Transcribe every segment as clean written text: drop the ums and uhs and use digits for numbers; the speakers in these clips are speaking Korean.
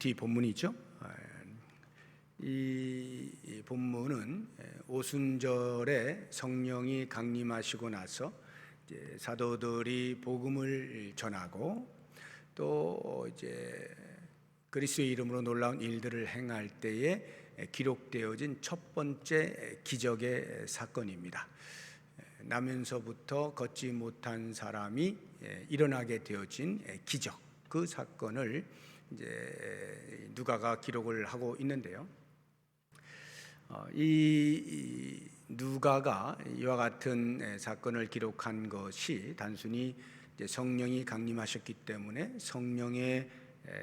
뒤 본문이죠. 이 본문은 오순절에 성령이 강림하시고 나서 이제 사도들이 복음을 전하고 또 이제 그리스도의 이름으로 놀라운 일들을 행할 때에 기록되어진 첫 번째 기적의 사건입니다. 나면서부터 걷지 못한 사람이 일어나게 되어진 기적, 그 사건을 이제 누가가 기록을 하고 있는데요. 이 누가가 이와 같은 사건을 기록한 것이 단순히 이제 성령이 강림하셨기 때문에 성령의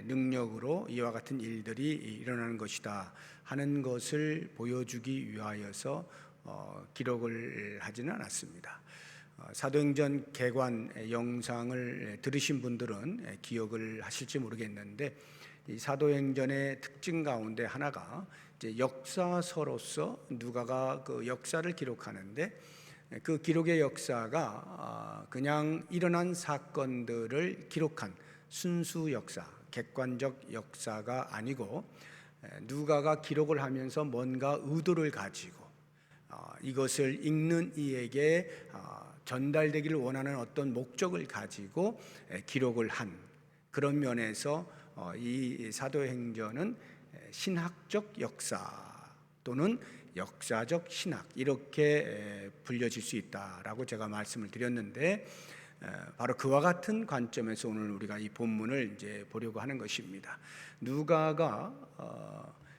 능력으로 이와 같은 일들이 일어나는 것이다 하는 것을 보여주기 위하여서 기록을 하지는 않았습니다. 사도행전 개관 영상을 들으신 분들은 기억을 하실지 모르겠는데, 이 사도행전의 특징 가운데 하나가 이제 역사서로서 누가가 그 역사를 기록하는데, 그 기록의 역사가 그냥 일어난 사건들을 기록한 순수 역사, 객관적 역사가 아니고, 누가가 기록을 하면서 뭔가 의도를 가지고 이것을 읽는 이에게 전달되기를 원하는 어떤 목적을 가지고 기록을 한 그런 면에서 이 사도행전은 신학적 역사 또는 역사적 신학, 이렇게 불려질 수 있다라고 제가 말씀을 드렸는데, 바로 그와 같은 관점에서 오늘 우리가 이 본문을 이제 보려고 하는 것입니다. 누가가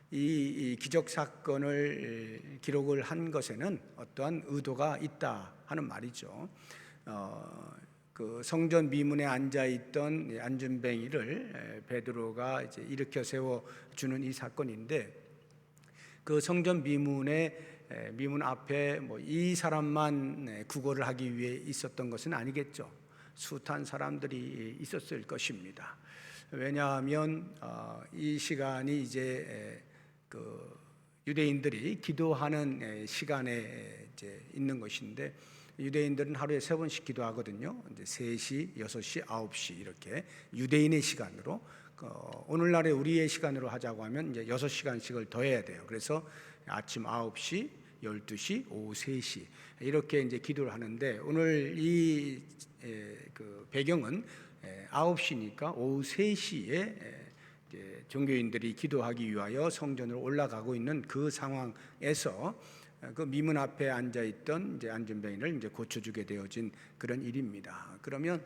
이 기적 사건을 기록을 한 것에는 어떠한 의도가 있다 하는 말이죠. 그 성전 미문에 앉아 있던 안전뱅이를 베드로가 이제 일으켜 세워 주는 이 사건인데, 그 성전 미문 앞에 뭐 이 사람만 구걸을 하기 위해 있었던 것은 아니겠죠. 숱한 사람들이 있었을 것입니다. 왜냐하면 이 시간이 이제 그 유대인들이 기도하는 시간에 이제 있는 것인데, 유대인들은 하루에 3번씩 기도하거든요. 이제 3시, 6시, 9시 이렇게 유대인의 시간으로, 오늘날의 우리의 시간으로 하자고 하면 이제 6시간씩을 더해야 돼요. 그래서 아침 9시, 12시, 오후 3시 이렇게 이제 기도를 하는데, 오늘 이 그 배경은 9시니까 오후 3시에 종교인들이 기도하기 위하여 성전으로 올라가고 있는 그 상황에서 그 미문 앞에 앉아 있던 이제 안전뱅이를 이제 고쳐주게 되어진 그런 일입니다. 그러면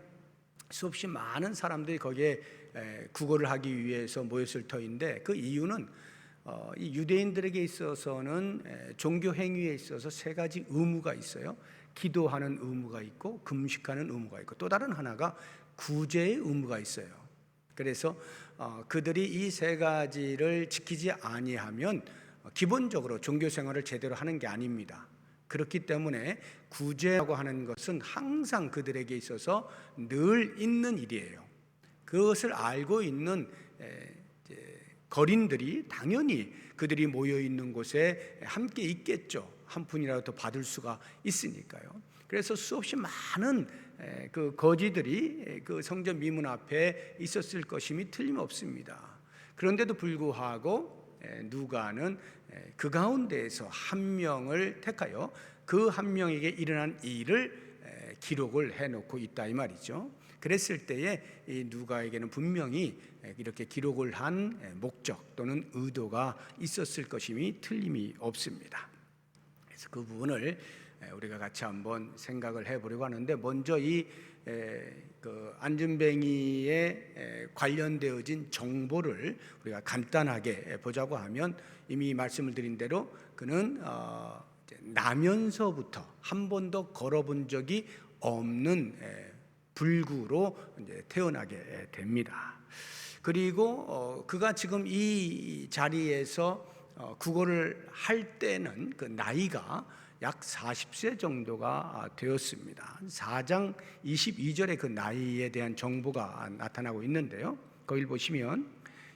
수없이 많은 사람들이 거기에 구걸을 하기 위해서 모였을 터인데, 그 이유는 이 유대인들에게 있어서는 종교 행위에 있어서 3가지 의무가 있어요. 기도하는 의무가 있고, 금식하는 의무가 있고, 또 다른 하나가 구제의 의무가 있어요. 그래서 그들이 이 3가지를 지키지 아니하면 기본적으로 종교 생활을 제대로 하는 게 아닙니다. 그렇기 때문에 구제라고 하는 것은 항상 그들에게 있어서 늘 있는 일이에요. 그것을 알고 있는 거린들이 당연히 그들이 모여 있는 곳에 함께 있겠죠. 한 푼이라도 더 받을 수가 있으니까요. 그래서 수없이 많은 그 거지들이 그 성전 미문 앞에 있었을 것임이 틀림없습니다. 그런데도 불구하고 누가는 그 가운데에서 한 명을 택하여 그 한 명에게 일어난 일을 기록을 해놓고 있다 이 말이죠. 그랬을 때에 이 누가에게는 분명히 이렇게 기록을 한 목적 또는 의도가 있었을 것임이 틀림이 없습니다. 그래서 그 부분을 우리가 같이 한번 생각을 해보려고 하는데, 먼저 이 그 안전뱅이에 관련되어진 정보를 우리가 간단하게 보자고 하면, 이미 말씀을 드린 대로 그는 나면서부터 한 번도 걸어본 적이 없는 불구로 이제 태어나게 됩니다. 그리고 그가 지금 이 자리에서 구걸을 할 때는 그 나이가 약 40세 정도가 되었습니다. 4장 22절에 그 나이에 대한 정보가 나타나고 있는데요. 거길 보시면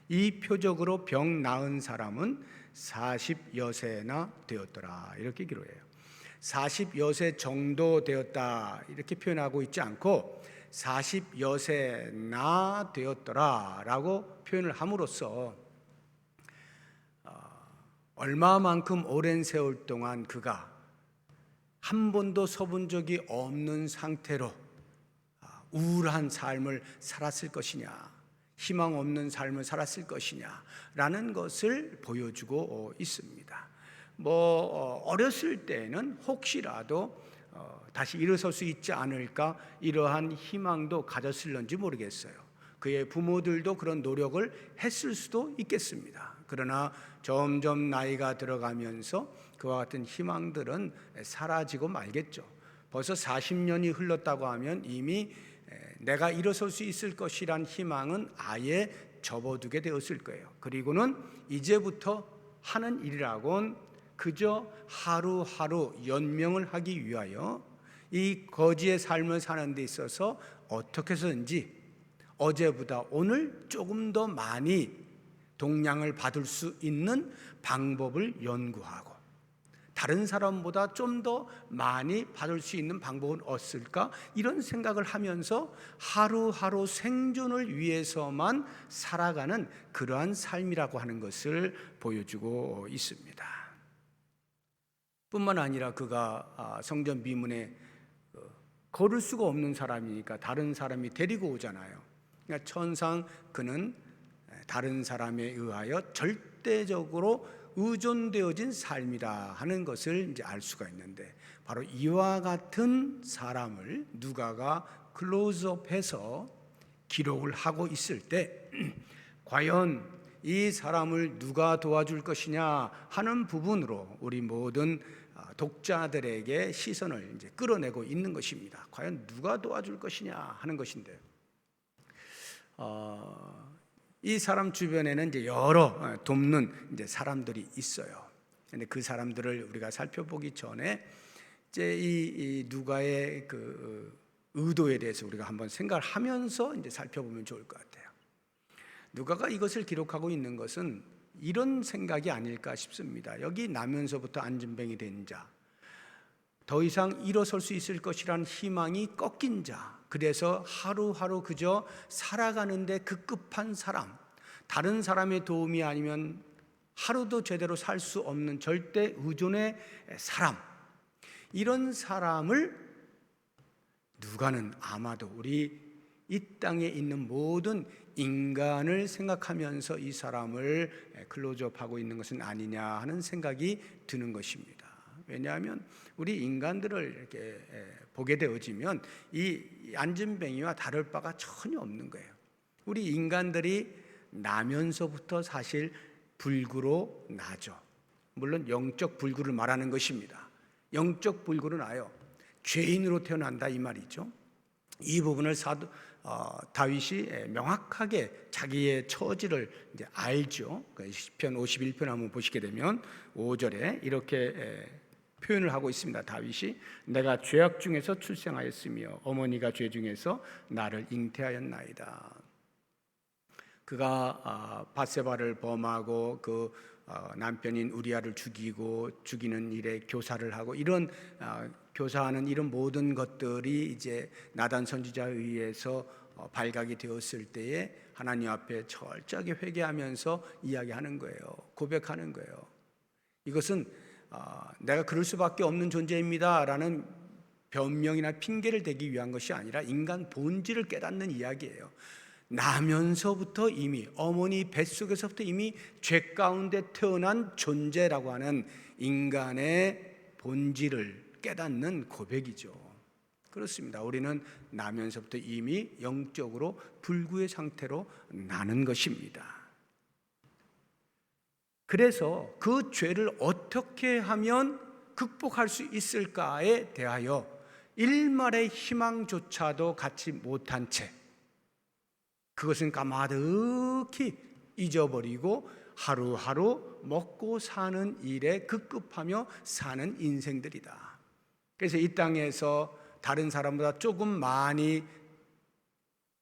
이 표적으로 병 나은 사람은 40여세나 되었더라 이렇게 기록해요. 40여세 정도 되었다 이렇게 표현하고 있지 않고 40여세나 되었더라 라고 표현을 함으로써 얼마만큼 오랜 세월 동안 그가 한 번도 서본 적이 없는 상태로 우울한 삶을 살았을 것이냐, 희망 없는 삶을 살았을 것이냐라는 것을 보여주고 있습니다. 어렸을 때는 혹시라도 다시 일어설 수 있지 않을까 이러한 희망도 가졌을런지 모르겠어요. 그의 부모들도 그런 노력을 했을 수도 있겠습니다. 그러나 점점 나이가 들어가면서 그와 같은 희망들은 사라지고 말겠죠. 벌써 40년이 흘렀다고 하면 이미 내가 일어설 수 있을 것이란 희망은 아예 접어두게 되었을 거예요. 그리고는 이제부터 하는 일이라곤 그저 하루하루 연명을 하기 위하여 이 거지의 삶을 사는 데 있어서 어떻게 해서든지 어제보다 오늘 조금 더 많이 동량을 받을 수 있는 방법을 연구하고 다른 사람보다 좀 더 많이 받을 수 있는 방법은 없을까? 이런 생각을 하면서 하루하루 생존을 위해서만 살아가는 그러한 삶이라고 하는 것을 보여주고 있습니다. 뿐만 아니라 그가 성전 비문에 걸을 수가 없는 사람이니까 다른 사람이 데리고 오잖아요. 그러니까 천상 그는 다른 사람에 의하여 절대적으로 의존되어진 삶이다 하는 것을 이제 알 수가 있는데, 바로 이와 같은 사람을 누가가 클로즈업해서 기록을 하고 있을 때 과연 이 사람을 누가 도와줄 것이냐 하는 부분으로 우리 모든 독자들에게 시선을 이제 끌어내고 있는 것입니다. 과연 누가 도와줄 것이냐 하는 것인데, 이 사람 주변에는 이제 여러 돕는 이제 사람들이 있어요. 근데 그 사람들을 우리가 살펴보기 전에 이제 이 누가의 그 의도에 대해서 우리가 한번 생각을 하면서 이제 살펴보면 좋을 것 같아요. 누가가 이것을 기록하고 있는 것은 이런 생각이 아닐까 싶습니다. 여기 나면서부터 안진뱅이 된 자, 더 이상 일어설 수 있을 것이라는 희망이 꺾인 자, 그래서 하루하루 그저 살아가는데 급급한 사람, 다른 사람의 도움이 아니면 하루도 제대로 살 수 없는 절대 의존의 사람, 이런 사람을 누가는 아마도 우리 이 땅에 있는 모든 인간을 생각하면서 이 사람을 클로즈업하고 있는 것은 아니냐 하는 생각이 드는 것입니다. 왜냐하면 우리 인간들을 이렇게 보게 되어지면 이 안진뱅이와 다를 바가 전혀 없는 거예요. 우리 인간들이 나면서부터 사실 불구로 나죠. 물론 영적 불구를 말하는 것입니다. 영적 불구로 나요. 죄인으로 태어난다 이 말이죠. 이 부분을 다윗이 명확하게 자기의 처지를 이제 알죠. 시편 51편 한번 보시게 되면 5절에 이렇게 표현을 하고 있습니다. 다윗이 내가 죄악 중에서 출생하였으며 어머니가 죄 중에서 나를 잉태하였나이다. 그가 밧세바를 범하고 그 남편인 우리아를 죽이는 일에 교사를 하고 이런 교사하는 이런 모든 것들이 이제 나단 선지자에 의해서 발각이 되었을 때에 하나님 앞에 철저하게 회개하면서 이야기하는 거예요. 고백하는 거예요. 이것은 내가 그럴 수밖에 없는 존재입니다 라는 변명이나 핑계를 대기 위한 것이 아니라 인간 본질을 깨닫는 이야기예요. 나면서부터 이미 어머니 뱃속에서부터 이미 죄 가운데 태어난 존재라고 하는 인간의 본질을 깨닫는 고백이죠. 그렇습니다. 우리는 나면서부터 이미 영적으로 불구의 상태로 나는 것입니다. 그래서 그 죄를 어떻게 하면 극복할 수 있을까에 대하여 일말의 희망조차도 갖지 못한 채 그것은 까마득히 잊어버리고 하루하루 먹고 사는 일에 급급하며 사는 인생들이다. 그래서 이 땅에서 다른 사람보다 조금 많이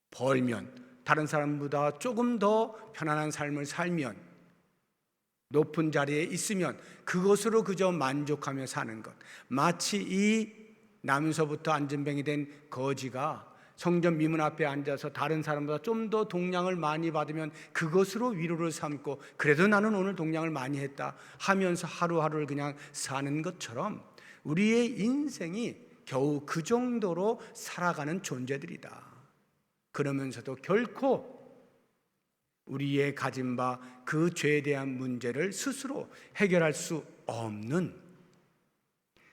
벌면, 다른 사람보다 조금 더 편안한 삶을 살면, 높은 자리에 있으면 그것으로 그저 만족하며 사는 것. 마치 이 나면서부터 안진뱅이 된 거지가 성전 미문 앞에 앉아서 다른 사람보다 좀 더 동량을 많이 받으면 그것으로 위로를 삼고 그래도 나는 오늘 동량을 많이 했다 하면서 하루하루를 그냥 사는 것처럼 우리의 인생이 겨우 그 정도로 살아가는 존재들이다. 그러면서도 결코 우리의 가진 바 그 죄에 대한 문제를 스스로 해결할 수 없는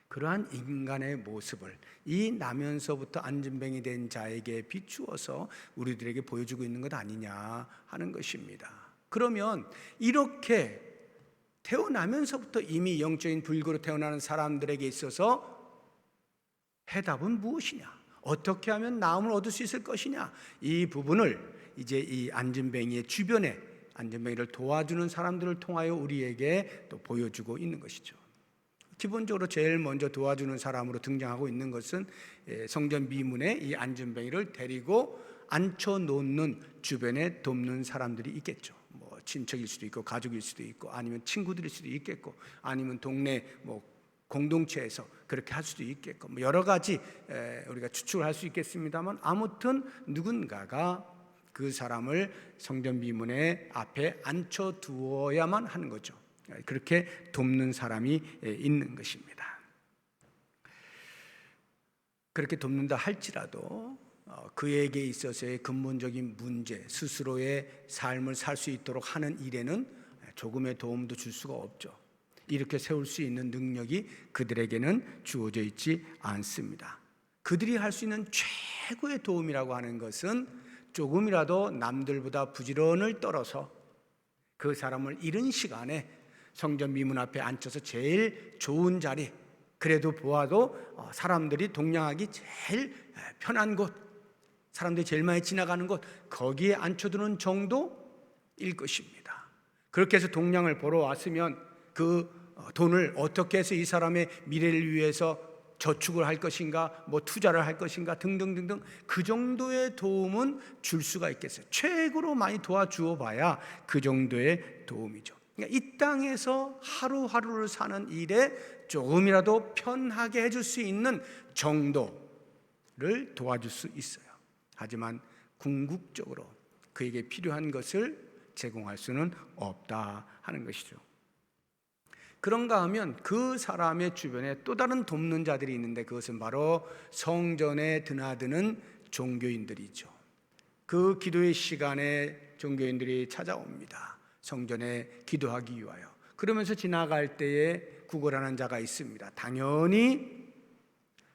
그러한 인간의 모습을 이 나면서부터 안진뱅이 된 자에게 비추어서 우리들에게 보여주고 있는 것 아니냐 하는 것입니다. 그러면 이렇게 태어나면서부터 이미 영적인 불교로 태어나는 사람들에게 있어서 해답은 무엇이냐? 어떻게 하면 나음을 얻을 수 있을 것이냐? 이 부분을 이제 이 안진뱅이의 주변에 안진뱅이를 도와주는 사람들을 통하여 우리에게 또 보여주고 있는 것이죠. 기본적으로 제일 먼저 도와주는 사람으로 등장하고 있는 것은 성전 미문에 이 안진뱅이를 데리고 앉혀놓는 주변에 돕는 사람들이 있겠죠. 뭐 친척일 수도 있고 가족일 수도 있고 아니면 친구들일 수도 있겠고 아니면 동네 뭐 공동체에서 그렇게 할 수도 있겠고 뭐 여러 가지 우리가 추측을 할 수 있겠습니다만 아무튼 누군가가 그 사람을 성전 미문의 앞에 앉혀두어야만 하는 거죠. 그렇게 돕는 사람이 있는 것입니다. 그렇게 돕는다 할지라도 그에게 있어서의 근본적인 문제, 스스로의 삶을 살 수 있도록 하는 일에는 조금의 도움도 줄 수가 없죠. 이렇게 세울 수 있는 능력이 그들에게는 주어져 있지 않습니다. 그들이 할 수 있는 최고의 도움이라고 하는 것은 조금이라도 남들보다 부지런을 떨어서 그 사람을 이른 시간에 성전 미문 앞에 앉혀서 제일 좋은 자리, 그래도 보아도 사람들이 동냥하기 제일 편한 곳, 사람들이 제일 많이 지나가는 곳, 거기에 앉혀두는 정도일 것입니다. 그렇게 해서 동냥을 보러 왔으면 그 돈을 어떻게 해서 이 사람의 미래를 위해서 저축을 할 것인가, 뭐 투자를 할 것인가 등등등등 그 정도의 도움은 줄 수가 있겠어요. 최고로 많이 도와주어 봐야 그 정도의 도움이죠. 그러니까 이 땅에서 하루하루를 사는 일에 조금이라도 편하게 해줄 수 있는 정도를 도와줄 수 있어요. 하지만 궁극적으로 그에게 필요한 것을 제공할 수는 없다 하는 것이죠. 그런가 하면 그 사람의 주변에 또 다른 돕는 자들이 있는데 그것은 바로 성전에 드나드는 종교인들이죠. 그 기도의 시간에 종교인들이 찾아옵니다. 성전에 기도하기 위하여. 그러면서 지나갈 때에 구걸하는 자가 있습니다. 당연히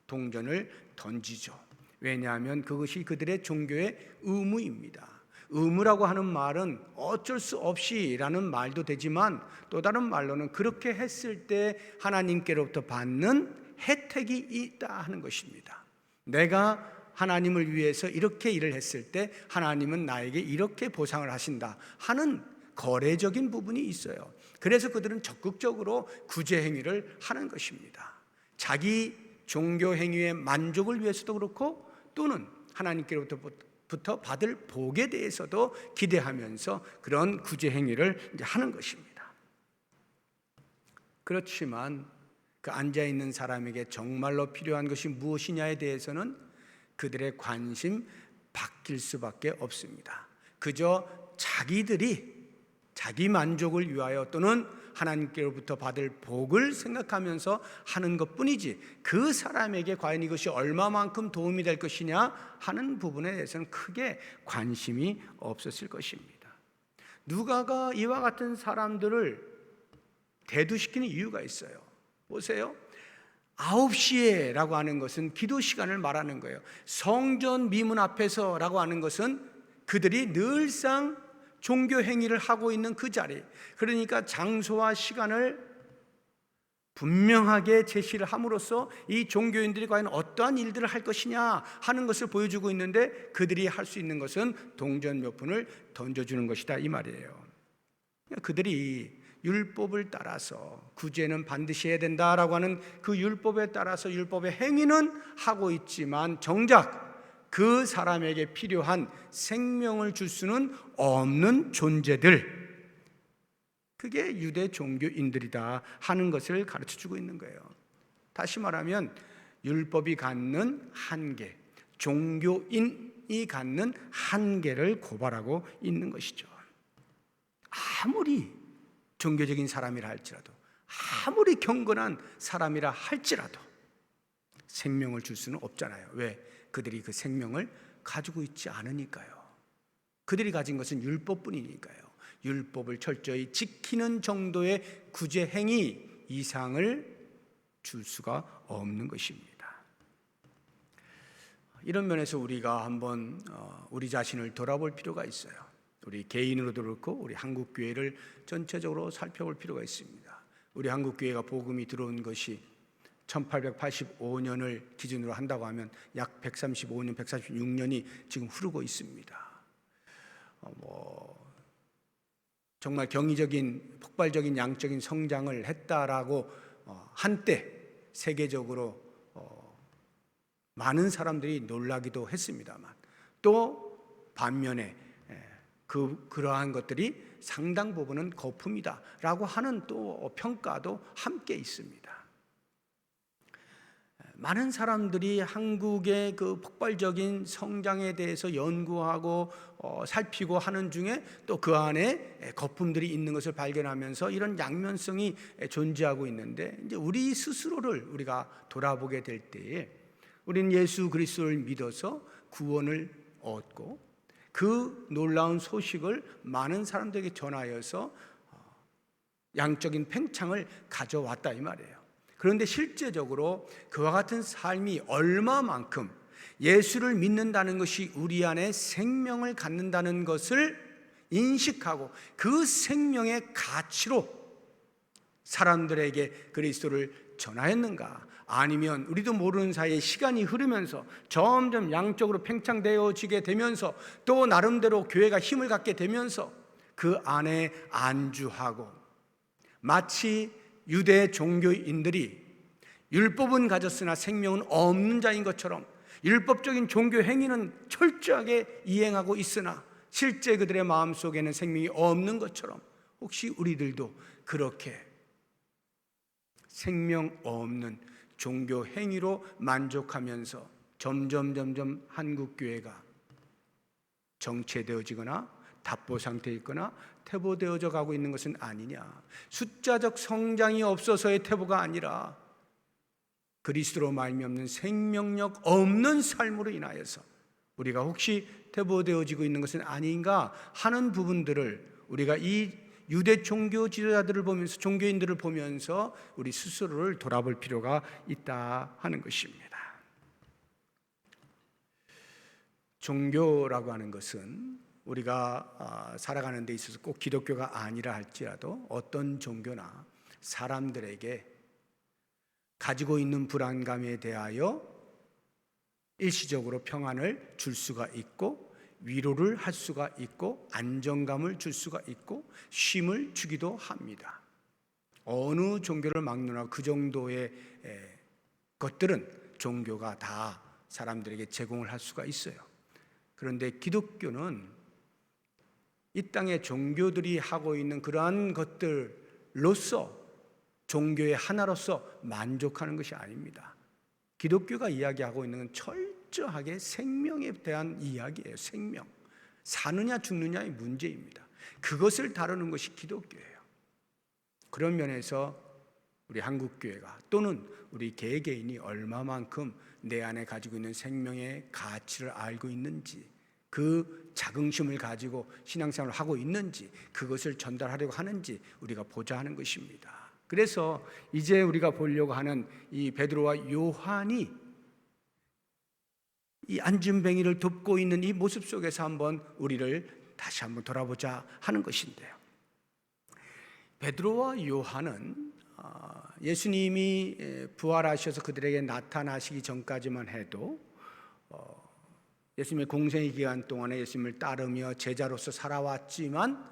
동전을 던지죠. 왜냐하면 그것이 그들의 종교의 의무입니다. 의무라고 하는 말은 어쩔 수 없이라는 말도 되지만 또 다른 말로는 그렇게 했을 때 하나님께로부터 받는 혜택이 있다 하는 것입니다. 내가 하나님을 위해서 이렇게 일을 했을 때 하나님은 나에게 이렇게 보상을 하신다 하는 거래적인 부분이 있어요. 그래서 그들은 적극적으로 구제 행위를 하는 것입니다. 자기 종교 행위의 만족을 위해서도 그렇고 또는 하나님께로부터 받을 복에 대해서도 기대하면서 그런 구제 행위를 하는 것입니다. 그렇지만 그 앉아 있는 사람에게 정말로 필요한 것이 무엇이냐에 대해서는 그들의 관심 바뀔 수밖에 없습니다. 그저 자기들이 자기 만족을 위하여 또는 하나님께로부터 받을 복을 생각하면서 하는 것뿐이지 그 사람에게 과연 이것이 얼마만큼 도움이 될 것이냐 하는 부분에 대해서는 크게 관심이 없었을 것입니다. 누가가 이와 같은 사람들을 대두시키는 이유가 있어요. 보세요. 9시에 라고 하는 것은 기도 시간을 말하는 거예요. 성전 미문 앞에서 라고 하는 것은 그들이 늘상 종교 행위를 하고 있는 그 자리, 그러니까 장소와 시간을 분명하게 제시를 함으로써 이 종교인들이 과연 어떠한 일들을 할 것이냐 하는 것을 보여주고 있는데 그들이 할 수 있는 것은 동전 몇 푼을 던져주는 것이다 이 말이에요. 그들이 율법을 따라서 구제는 반드시 해야 된다라고 하는 그 율법에 따라서 율법의 행위는 하고 있지만 정작 그 사람에게 필요한 생명을 줄 수는 없는 존재들, 그게 유대 종교인들이다 하는 것을 가르쳐주고 있는 거예요. 다시 말하면 율법이 갖는 한계, 종교인이 갖는 한계를 고발하고 있는 것이죠. 아무리 종교적인 사람이라 할지라도, 아무리 경건한 사람이라 할지라도 생명을 줄 수는 없잖아요. 왜? 그들이 그 생명을 가지고 있지 않으니까요. 그들이 가진 것은 율법뿐이니까요. 율법을 철저히 지키는 정도의 구제 행위 이상을 줄 수가 없는 것입니다. 이런 면에서 우리가 한번 우리 자신을 돌아볼 필요가 있어요. 우리 개인으로도 그렇고 우리 한국교회를 전체적으로 살펴볼 필요가 있습니다. 우리 한국교회가 복음이 들어온 것이 1885년을 기준으로 한다고 하면 약 135년, 146년이 지금 흐르고 있습니다. 정말 경이적인 폭발적인 양적인 성장을 했다라고 한때 세계적으로 많은 사람들이 놀라기도 했습니다만, 또 반면에 그러한 것들이 상당 부분은 거품이다라고 하는 또 평가도 함께 있습니다. 많은 사람들이 한국의 그 폭발적인 성장에 대해서 연구하고 살피고 하는 중에 또 그 안에 거품들이 있는 것을 발견하면서 이런 양면성이 존재하고 있는데, 이제 우리 스스로를 우리가 돌아보게 될 때에 우리는 예수 그리스도를 믿어서 구원을 얻고 그 놀라운 소식을 많은 사람들에게 전하여서 양적인 팽창을 가져왔다 이 말이에요. 그런데 실제적으로 그와 같은 삶이 얼마만큼 예수를 믿는다는 것이 우리 안에 생명을 갖는다는 것을 인식하고 그 생명의 가치로 사람들에게 그리스도를 전하였는가? 아니면 우리도 모르는 사이에 시간이 흐르면서 점점 양적으로 팽창되어지게 되면서 또 나름대로 교회가 힘을 갖게 되면서 그 안에 안주하고, 마치 유대 종교인들이 율법은 가졌으나 생명은 없는 자인 것처럼 율법적인 종교 행위는 철저하게 이행하고 있으나 실제 그들의 마음속에는 생명이 없는 것처럼, 혹시 우리들도 그렇게 생명 없는 종교 행위로 만족하면서 점점 한국교회가 정체되어지거나 답보 상태에 있거나 퇴보되어져 가고 있는 것은 아니냐? 숫자적 성장이 없어서의 퇴보가 아니라 그리스도로 말미암는 생명력 없는 삶으로 인하여서 우리가 혹시 퇴보되어지고 있는 것은 아닌가 하는 부분들을 우리가 이 유대 종교 지도자들을 보면서, 종교인들을 보면서 우리 스스로를 돌아볼 필요가 있다 하는 것입니다. 종교라고 하는 것은 우리가 살아가는 데 있어서 꼭 기독교가 아니라 할지라도 어떤 종교나 사람들에게 가지고 있는 불안감에 대하여 일시적으로 평안을 줄 수가 있고, 위로를 할 수가 있고, 안정감을 줄 수가 있고, 쉼을 주기도 합니다. 어느 종교를 막론하고 그 정도의 것들은 종교가 다 사람들에게 제공을 할 수가 있어요. 그런데 기독교는 이 땅의 종교들이 하고 있는 그러한 것들로서, 종교의 하나로서 만족하는 것이 아닙니다. 기독교가 이야기하고 있는 건 철저하게 생명에 대한 이야기예요. 생명. 사느냐 죽느냐의 문제입니다. 그것을 다루는 것이 기독교예요. 그런 면에서 우리 한국교회가 또는 우리 개개인이 얼마만큼 내 안에 가지고 있는 생명의 가치를 알고 있는지, 그 자긍심을 가지고 신앙생활을 하고 있는지, 그것을 전달하려고 하는지 우리가 보자 하는 것입니다. 그래서 이제 우리가 보려고 하는 이 베드로와 요한이 이 안진뱅이를 돕고 있는 이 모습 속에서 한번 우리를 다시 한번 돌아보자 하는 것인데요. 베드로와 요한은 예수님이 부활하셔서 그들에게 나타나시기 전까지만 해도 예수님의 공생의 기간 동안에 예수님을 따르며 제자로서 살아왔지만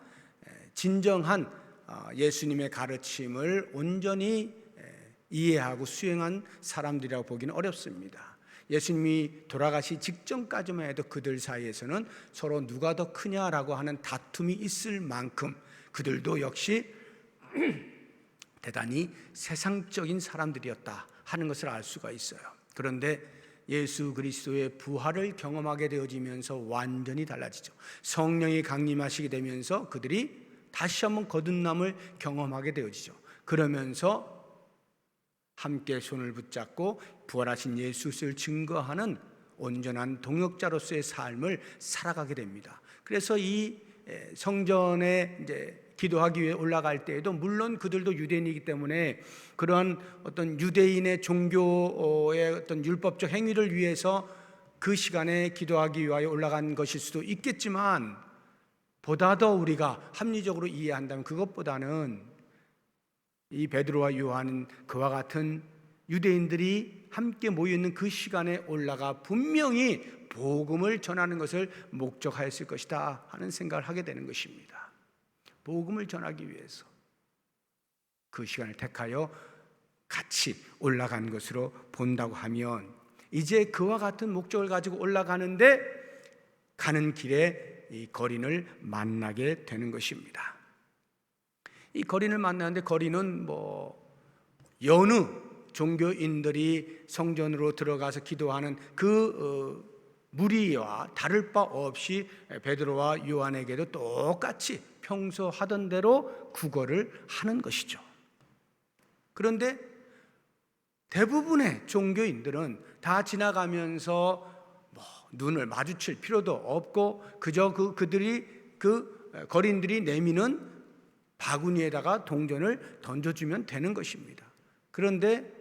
진정한 예수님의 가르침을 온전히 이해하고 수행한 사람들이라고 보기는 어렵습니다. 예수님이 돌아가시 직전까지만 해도 그들 사이에서는 서로 누가 더 크냐라고 하는 다툼이 있을 만큼 그들도 역시 대단히 세상적인 사람들이었다 하는 것을 알 수가 있어요. 그런데 예수 그리스도의 부활을 경험하게 되어지면서 완전히 달라지죠. 성령이 강림하시게 되면서 그들이 다시 한번 거듭남을 경험하게 되어지죠. 그러면서 함께 손을 붙잡고 부활하신 예수를 증거하는 온전한 동역자로서의 삶을 살아가게 됩니다. 그래서 이 성전에 이제 기도하기 위해 올라갈 때에도 물론 그들도 유대인이기 때문에 그러한 어떤 유대인의 종교의 어떤 율법적 행위를 위해서 그 시간에 기도하기 위하여 올라간 것일 수도 있겠지만, 보다 더 우리가 합리적으로 이해한다면 그것보다는 이 베드로와 요한은 그와 같은 유대인들이 함께 모여있는 그 시간에 올라가 분명히 복음을 전하는 것을 목적하였을 것이다 하는 생각을 하게 되는 것입니다. 복음을 전하기 위해서 그 시간을 택하여 같이 올라간 것으로 본다고 하면, 이제 그와 같은 목적을 가지고 올라가는데 가는 길에 이 거린을 만나게 되는 것입니다. 이 거린을 만나는데, 거린은 여느 종교인들이 성전으로 들어가서 기도하는 그 무리와 다를 바 없이 베드로와 요한에게도 똑같이 평소 하던 대로 구걸을 하는 것이죠. 그런데 대부분의 종교인들은 다 지나가면서 눈을 마주칠 필요도 없고 그저 그들이 그 거린들이 내미는 바구니에다가 동전을 던져주면 되는 것입니다. 그런데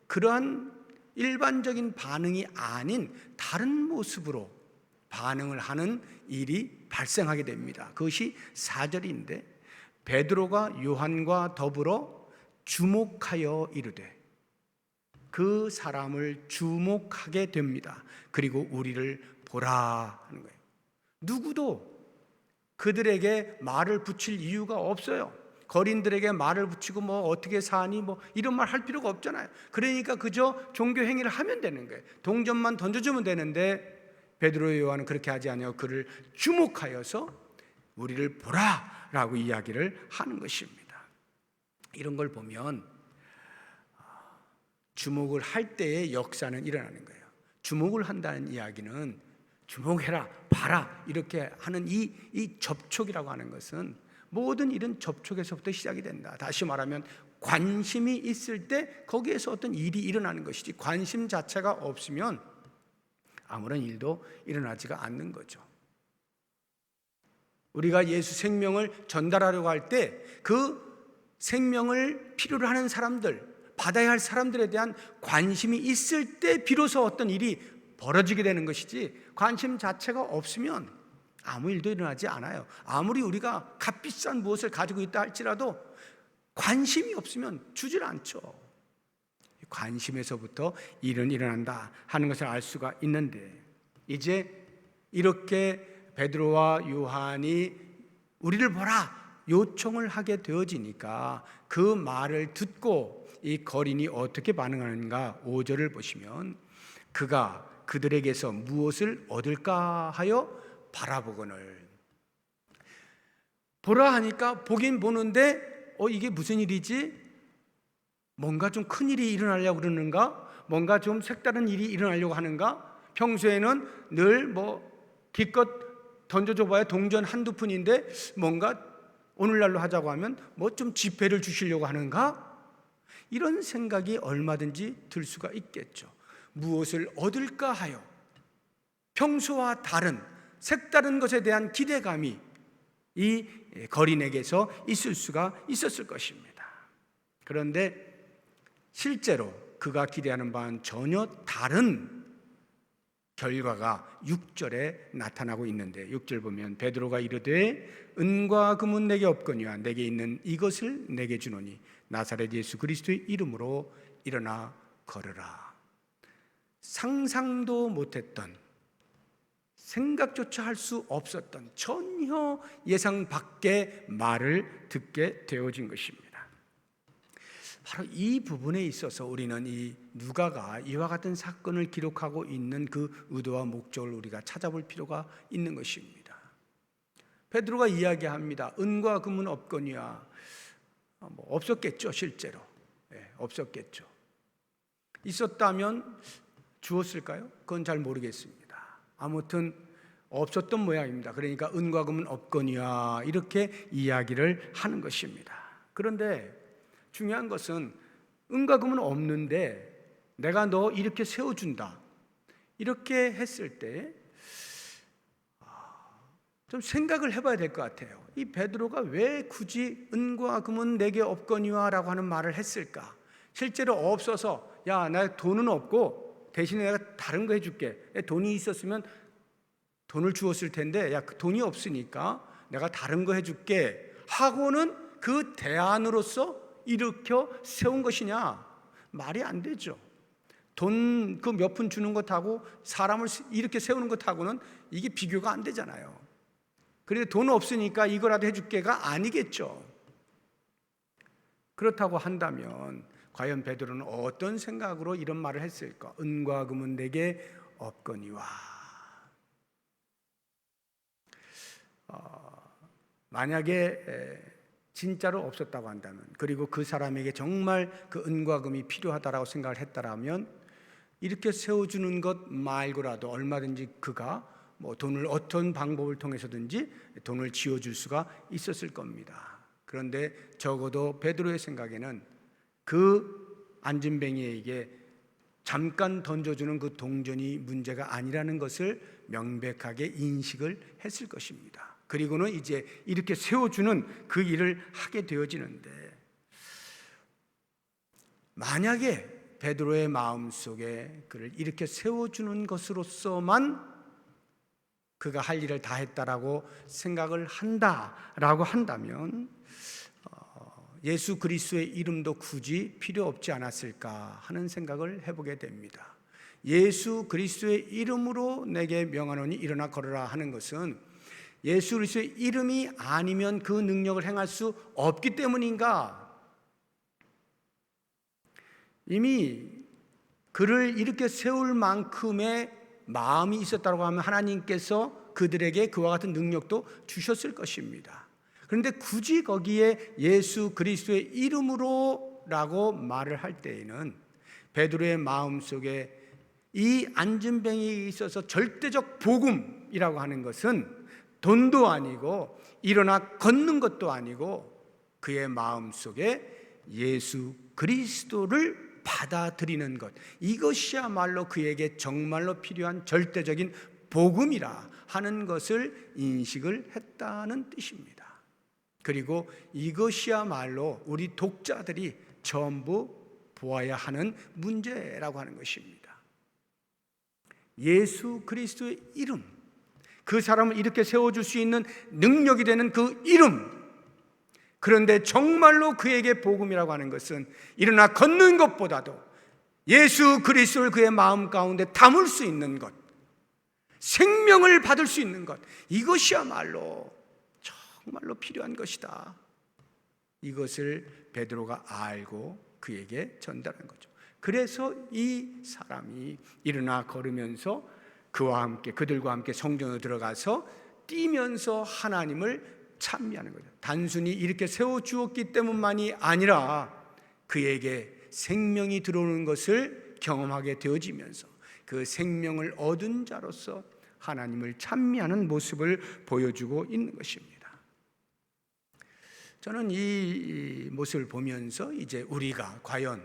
그러한 일반적인 반응이 아닌 다른 모습으로 반응을 하는 일이 발생하게 됩니다. 그것이 4절인데, 베드로가 요한과 더불어 주목하여 이르되, 그 사람을 주목하게 됩니다. 그리고 우리를 보라 하는 거예요. 누구도 그들에게 말을 붙일 이유가 없어요. 거린들에게 말을 붙이고 어떻게 사니 이런 말 할 필요가 없잖아요. 그러니까 그저 종교 행위를 하면 되는 거예요. 동전만 던져주면 되는데 베드로 요한은 그렇게 하지 아니하고 그를 주목하여서 우리를 보라라고 이야기를 하는 것입니다. 이런 걸 보면 주목을 할 때의 역사는 일어나는 거예요. 주목을 한다는 이야기는 주목해라, 봐라 이렇게 하는 이 접촉이라고 하는 것은 모든 일은 접촉에서부터 시작이 된다. 다시 말하면 관심이 있을 때 거기에서 어떤 일이 일어나는 것이지, 관심 자체가 없으면 아무런 일도 일어나지가 않는 거죠. 우리가 예수 생명을 전달하려고 할 때 그 생명을 필요로 하는 사람들, 받아야 할 사람들에 대한 관심이 있을 때 비로소 어떤 일이 벌어지게 되는 것이지, 관심 자체가 없으면 아무 일도 일어나지 않아요. 아무리 우리가 값비싼 무엇을 가지고 있다 할지라도 관심이 없으면 주질 않죠. 관심에서부터 일은 일어난다 하는 것을 알 수가 있는데, 이제 이렇게 베드로와 요한이 우리를 보라 요청을 하게 되어지니까 그 말을 듣고 이 거린이 어떻게 반응하는가 5절을 보시면, 그가 그들에게서 무엇을 얻을까 하여 바라보거늘. 보라 하니까 보긴 보는데 이게 무슨 일이지? 뭔가 좀 큰 일이 일어나려고 그러는가? 뭔가 좀 색다른 일이 일어나려고 하는가? 평소에는 늘 기껏 던져줘봐야 동전 한두 푼인데 뭔가 오늘날로 하자고 하면 좀 지폐를 주시려고 하는가? 이런 생각이 얼마든지 들 수가 있겠죠. 무엇을 얻을까 하여 평소와 다른 색다른 것에 대한 기대감이 이 거린에게서 있을 수가 있었을 것입니다. 그런데 실제로 그가 기대하는 바와는 전혀 다른 결과가 6절에 나타나고 있는데, 6절 보면 베드로가 이르되 은과 금은 내게 없거니와 내게 있는 이것을 내게 주노니 나사렛 예수 그리스도의 이름으로 일어나 걸으라. 상상도 못했던, 생각조차 할 수 없었던 전혀 예상 밖의 말을 듣게 되어진 것입니다. 바로 이 부분에 있어서 우리는 이 누가가 이와 같은 사건을 기록하고 있는 그 의도와 목적을 우리가 찾아볼 필요가 있는 것입니다. 베드로가 이야기합니다. 은과 금은 없거니와, 없었겠죠. 실제로 없었겠죠. 있었다면 주었을까요? 그건 잘 모르겠습니다. 아무튼 없었던 모양입니다. 그러니까 은과 금은 없거니와 이렇게 이야기를 하는 것입니다. 그런데 중요한 것은 은과 금은 없는데 내가 너 이렇게 세워준다, 이렇게 했을 때 좀 생각을 해봐야 될 것 같아요. 이 베드로가 왜 굳이 은과 금은 내게 없거니와 라고 하는 말을 했을까? 실제로 없어서 야, 나 돈은 없고 대신에 내가 다른 거 해줄게, 돈이 있었으면 돈을 주었을 텐데 야, 그 돈이 없으니까 내가 다른 거 해줄게 하고는 그 대안으로서 일으켜 세운 것이냐? 말이 안 되죠. 돈 그 몇 푼 주는 것하고 사람을 이렇게 세우는 것하고는 이게 비교가 안 되잖아요. 그런데 돈 없으니까 이거라도 해줄게가 아니겠죠. 그렇다고 한다면 과연 베드로는 어떤 생각으로 이런 말을 했을까? 은과 금은 내게 없거니와. 만약에 진짜로 없었다고 한다면, 그리고 그 사람에게 정말 그 은과 금이 필요하다라고 생각을 했다라면 이렇게 세워주는 것 말고라도 얼마든지 그가 돈을 어떤 방법을 통해서든지 돈을 지어줄 수가 있었을 겁니다. 그런데 적어도 베드로의 생각에는 그 안진뱅이에게 잠깐 던져주는 그 동전이 문제가 아니라는 것을 명백하게 인식을 했을 것입니다. 그리고는 이제 이렇게 세워주는 그 일을 하게 되어지는데, 만약에 베드로의 마음속에 그를 이렇게 세워주는 것으로서만 그가 할 일을 다 했다라고 생각을 한다라고 한다면 예수 그리스도의 이름도 굳이 필요 없지 않았을까 하는 생각을 해보게 됩니다. 예수 그리스도의 이름으로 내게 명하노니 일어나 걸어라 하는 것은 예수 그리스도의 이름이 아니면 그 능력을 행할 수 없기 때문인가? 이미 그를 이렇게 세울 만큼의 마음이 있었다고 하면 하나님께서 그들에게 그와 같은 능력도 주셨을 것입니다. 그런데 굳이 거기에 예수 그리스도의 이름으로 라고 말을 할 때에는 베드로의 마음속에 이 안진뱅이에 있어서 절대적 복음이라고 하는 것은 돈도 아니고 일어나 걷는 것도 아니고 그의 마음속에 예수 그리스도를 받아들이는 것, 이것이야말로 그에게 정말로 필요한 절대적인 복음이라 하는 것을 인식을 했다는 뜻입니다. 그리고 이것이야말로 우리 독자들이 전부 보아야 하는 문제라고 하는 것입니다. 예수 그리스도의 이름, 그 사람을 이렇게 세워줄 수 있는 능력이 되는 그 이름, 그런데 정말로 그에게 복음이라고 하는 것은 일어나 걷는 것보다도 예수 그리스도를 그의 마음 가운데 담을 수 있는 것, 생명을 받을 수 있는 것, 이것이야말로 정말로 필요한 것이다. 이것을 베드로가 알고 그에게 전달한 거죠. 그래서 이 사람이 일어나 걸으면서 그와 함께, 그들과 함께 성전으로 들어가서 뛰면서 하나님을 찬미하는 거죠. 단순히 이렇게 세워주었기 때문만이 아니라 그에게 생명이 들어오는 것을 경험하게 되어지면서 그 생명을 얻은 자로서 하나님을 찬미하는 모습을 보여주고 있는 것입니다. 저는 이 모습을 보면서 이제 우리가 과연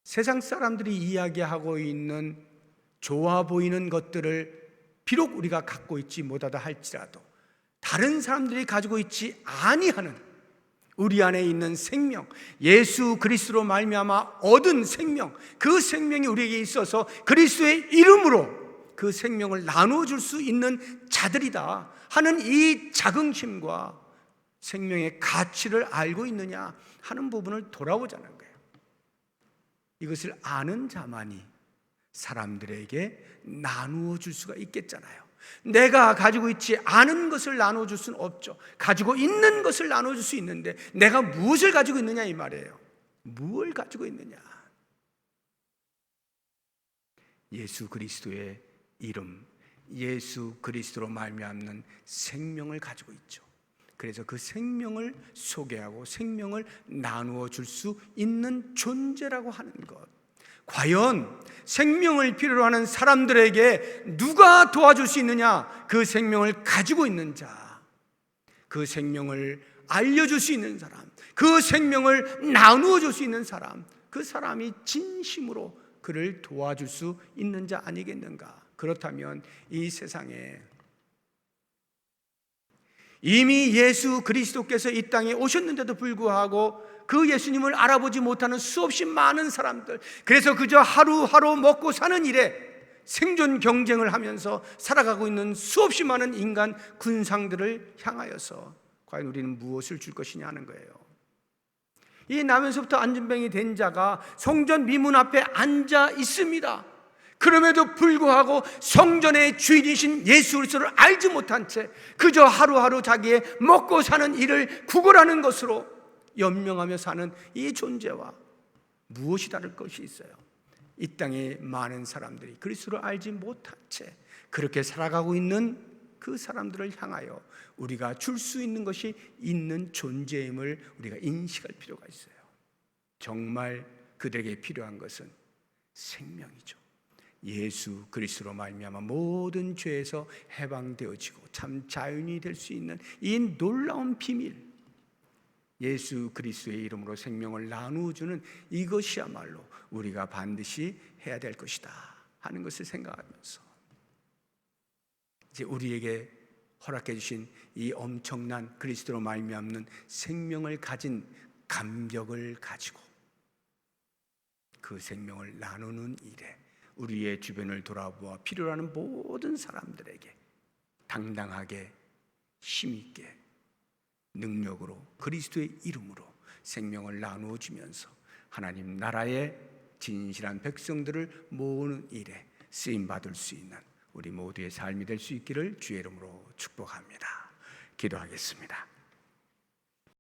세상 사람들이 이야기하고 있는 좋아 보이는 것들을 비록 우리가 갖고 있지 못하다 할지라도 다른 사람들이 가지고 있지 아니하는 우리 안에 있는 생명, 예수 그리스도로 말미암아 얻은 생명, 그 생명이 우리에게 있어서 그리스도의 이름으로 그 생명을 나누어 줄 수 있는 자들이다 하는 이 자긍심과 생명의 가치를 알고 있느냐 하는 부분을 돌아보자는 거예요. 이것을 아는 자만이 사람들에게 나누어 줄 수가 있겠잖아요. 내가 가지고 있지 않은 것을 나누어 줄 수는 없죠. 가지고 있는 것을 나누어 줄 수 있는데 내가 무엇을 가지고 있느냐 이 말이에요. 무엇을 가지고 있느냐? 예수 그리스도의 이름, 예수 그리스도로 말미암는 생명을 가지고 있죠. 그래서 그 생명을 소개하고 생명을 나누어 줄 수 있는 존재라고 하는 것. 과연 생명을 필요로 하는 사람들에게 누가 도와줄 수 있느냐? 그 생명을 가지고 있는 자, 그 생명을 알려줄 수 있는 사람, 그 생명을 나누어 줄 수 있는 사람, 그 사람이 진심으로 그를 도와줄 수 있는 자 아니겠는가? 그렇다면 이 세상에 이미 예수 그리스도께서 이 땅에 오셨는데도 불구하고 그 예수님을 알아보지 못하는 수없이 많은 사람들, 그래서 그저 하루하루 먹고 사는 일에 생존 경쟁을 하면서 살아가고 있는 수없이 많은 인간 군상들을 향하여서 과연 우리는 무엇을 줄 것이냐 하는 거예요. 이 나면서부터 안전병이 된 자가 성전 미문 앞에 앉아 있습니다. 그럼에도 불구하고 성전의 주인이신 예수 그리스도를 알지 못한 채 그저 하루하루 자기의 먹고 사는 일을 구걸하는 것으로 연명하며 사는 이 존재와 무엇이 다를 것이 있어요? 이 땅의 많은 사람들이 그리스도를 알지 못한 채 그렇게 살아가고 있는 그 사람들을 향하여 우리가 줄 수 있는 것이 있는 존재임을 우리가 인식할 필요가 있어요. 정말 그들에게 필요한 것은 생명이죠. 예수 그리스도로 말미암아 모든 죄에서 해방되어지고 참 자연이 될 수 있는 이 놀라운 비밀, 예수 그리스도의 이름으로 생명을 나누어주는 이것이야말로 우리가 반드시 해야 될 것이다 하는 것을 생각하면서 이제 우리에게 허락해 주신 이 엄청난 그리스도로 말미암는 생명을 가진 감격을 가지고 그 생명을 나누는 일에 우리의 주변을 돌아보아 필요로 하는 모든 사람들에게 당당하게 힘있게 능력으로 그리스도의 이름으로 생명을 나누어 주면서 하나님 나라의 진실한 백성들을 모으는 일에 쓰임 받을 수 있는 우리 모두의 삶이 될 수 있기를 주의 이름으로 축복합니다. 기도하겠습니다.